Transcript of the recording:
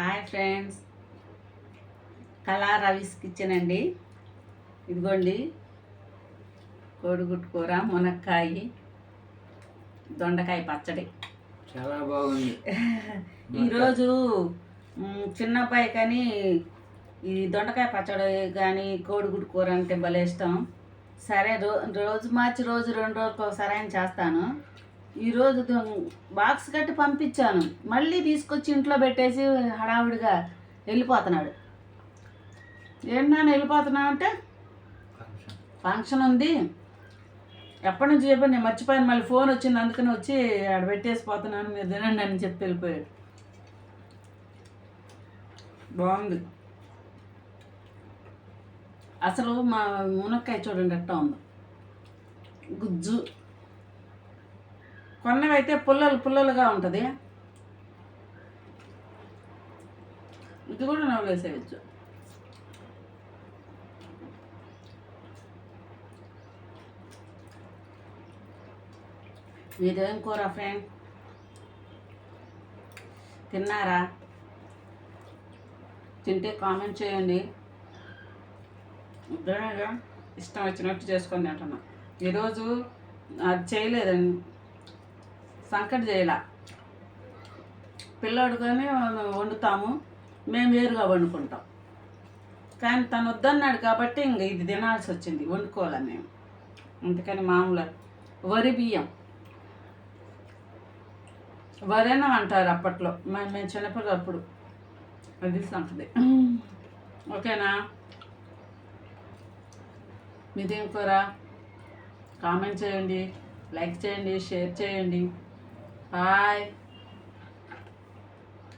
Hi friends, కళా Ravi's kitchen అండి. ఇదిగోండి కోడిగుడ్డు కూర, మునక్కాయ, దొండకాయ పచ్చడి. చాలా బాగుంది. ఈరోజు చిన్నబ్బాయి కానీ ఈ దొండకాయ పచ్చడి కానీ కోడిగుడ్డు కూర అంటే భలే ఇష్టం. సరే రోజు మార్చి రోజు 2 రోజులకు ఒకసారి ఆయన చేస్తాను. ఈరోజు బాక్స్ కట్టి పంపించాను, మళ్ళీ తీసుకొచ్చి ఇంట్లో పెట్టేసి హడావుడిగా వెళ్ళిపోతున్నాడు. ఏంటన్నా వెళ్ళిపోతున్నా అంటే ఫంక్షన్ ఉంది, ఎప్పటి నుంచి చెప్పి నేను మర్చిపోయాను, మళ్ళీ ఫోన్ వచ్చింది అందుకని వచ్చి ఆడ పెట్టేసిపోతున్నాను, మీరు తినండి అని చెప్పి వెళ్ళిపోయాడు. బాగుంది అసలు. మా మునక్కాయ చూడండి ఎట్టా ఉందో, గుజ్జు. కొన్నవైతే పుల్లలుగా ఉంటుంది, ఇది కూడా నవ్వేసేయచ్చు. మీదేం కూర ఫ్రెండ్, తిన్నారా? తింటే కామెంట్ చేయండి. ఇద్దరేగా ఇష్టం వచ్చినట్టు చేసుకొని తింటున్నా. ఈరోజు అది చేయలేదండి, సంకటి చేయాల. పిల్లోడుకొని వండుతాము, మేము వేరుగా వండుకుంటాం. కానీ తను వద్దన్నాడు కాబట్టి ఇంక ఇది తినాల్సి వచ్చింది, వండుకోవాలి మేము. అందుకని మామూలు వరి బియ్యం, వరేనా అంటారు అప్పట్లో, మేము చిన్నపిల్లలు అప్పుడు. అది సంగతి. ఓకేనా? మీదేం కూర కామెంట్ చేయండి, లైక్ చేయండి, షేర్ చేయండి. బాయ్.